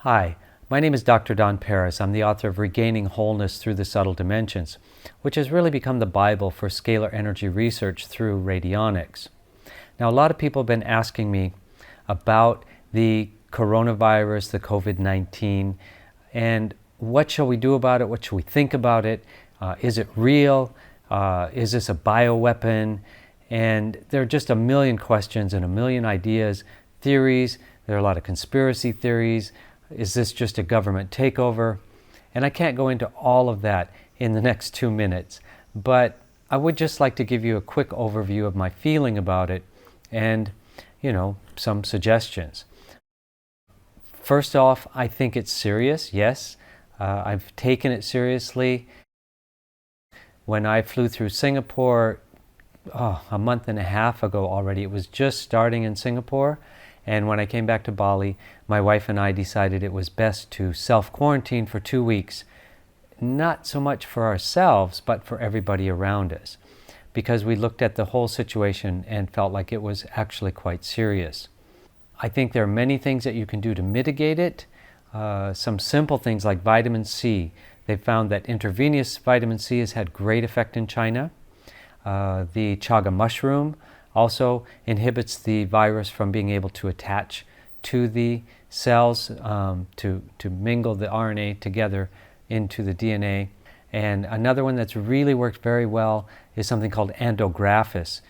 Hi, my name is Dr. Don Paris. I'm the author of Regaining Wholeness Through the Subtle Dimensions, which has really become the Bible for scalar energy research through radionics. Now, a lot of people have been asking me about the coronavirus, the COVID-19, and what shall we do about it? What should we think about it? Is it real? Is this a bioweapon? And there are just a million questions and a million ideas, theories. There are a lot of conspiracy theories. Is this just a government takeover? And I can't go into all of that in the next 2 minutes, but I would just like to give you a quick overview of my feeling about it and, some suggestions. First off, I think it's serious, yes. I've taken it seriously. When I flew through Singapore, a month and a half ago already, it was just starting in Singapore. And when I came back to Bali, my wife and I decided it was best to self-quarantine for 2 weeks, not so much for ourselves, but for everybody around us, because we looked at the whole situation and felt like it was actually quite serious. I think there are many things that you can do to mitigate it. Some simple things like vitamin C. They've found that intravenous vitamin C has had great effect in China. The chaga mushroom also inhibits the virus from being able to attach to the cells, to mingle the RNA together into the DNA. And another one that's really worked very well is something called endographis.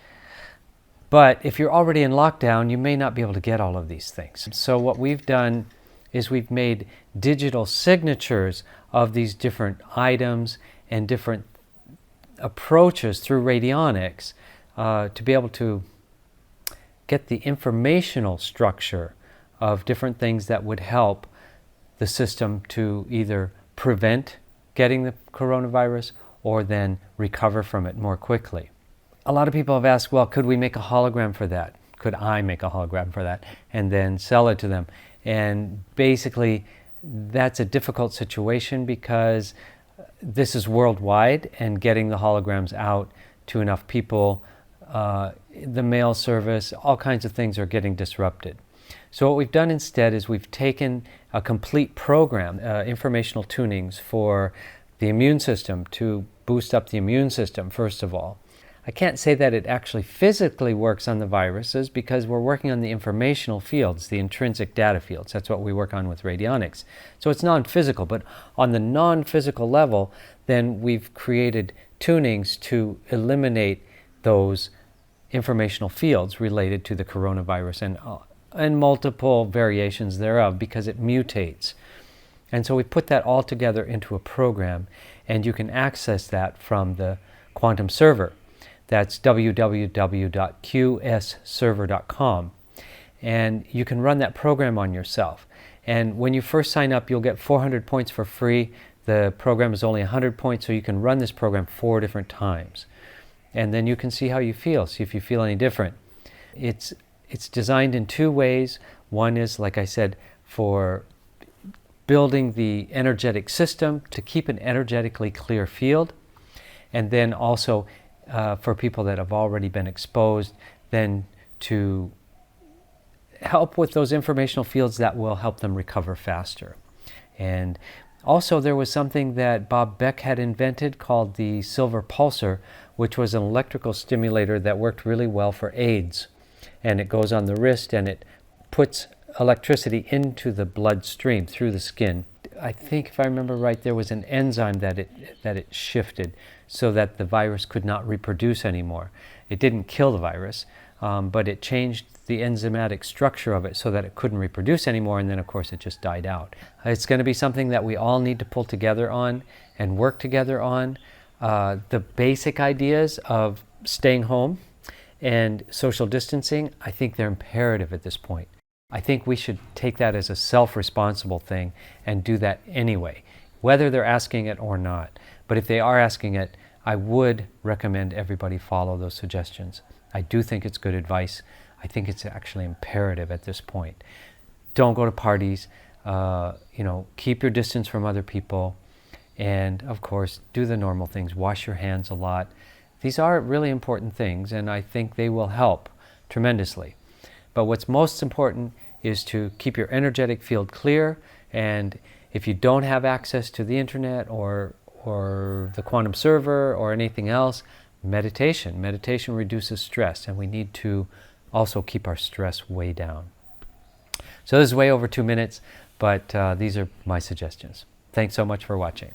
But if you're already in lockdown, you may not be able to get all of these things. So what we've done is we've made digital signatures of these different items and different approaches through radionics to be able to get the informational structure of different things that would help the system to either prevent getting the coronavirus or then recover from it more quickly. A lot of people have asked, well, could we make a hologram for that? Could I make a hologram for that and then sell it to them? And basically, that's a difficult situation because this is worldwide, and getting the holograms out to enough people, the mail service, all kinds of things are getting disrupted. So what we've done instead is we've taken a complete program, informational tunings for the immune system to boost up the immune system, first of all. I can't say that it actually physically works on the viruses because we're working on the informational fields, the intrinsic data fields. That's what we work on with radionics. So it's non-physical, but on the non-physical level, then we've created tunings to eliminate those informational fields related to the coronavirus and multiple variations thereof because it mutates. And so we put that all together into a program, and you can access that from the quantum server. That's www.qsserver.com. And you can run that program on yourself. And when you first sign up, you'll get 400 points for free. The program is only 100 points, so you can run this program 4 different times. And then you can see how you feel, see if you feel any different. It's designed in 2 ways. One is, like I said, for building the energetic system to keep an energetically clear field. And then also for people that have already been exposed, then to help with those informational fields that will help them recover faster. And also there was something that Bob Beck had invented called the silver pulsar, which was an electrical stimulator that worked really well for AIDS. And it goes on the wrist and it puts electricity into the bloodstream through the skin. I think, if I remember right, there was an enzyme that it shifted so that the virus could not reproduce anymore. It didn't kill the virus, but it changed the enzymatic structure of it so that it couldn't reproduce anymore, and then of course it just died out. It's going to be something that we all need to pull together on and work together on. The basic ideas of staying home and social distancing, I think they're imperative at this point. I think we should take that as a self-responsible thing and do that anyway, whether they're asking it or not. But if they are asking it, I would recommend everybody follow those suggestions. I do think it's good advice. I think it's actually imperative at this point. Don't go to parties. Keep your distance from other people. And of course, do the normal things. Wash your hands a lot. These are really important things, and I think they will help tremendously. But what's most important is to keep your energetic field clear And if you don't have access to the internet or the quantum server or anything else, meditation. Meditation reduces stress, and we need to also keep our stress way down. So this is way over 2 minutes, but these are my suggestions. Thanks so much for watching.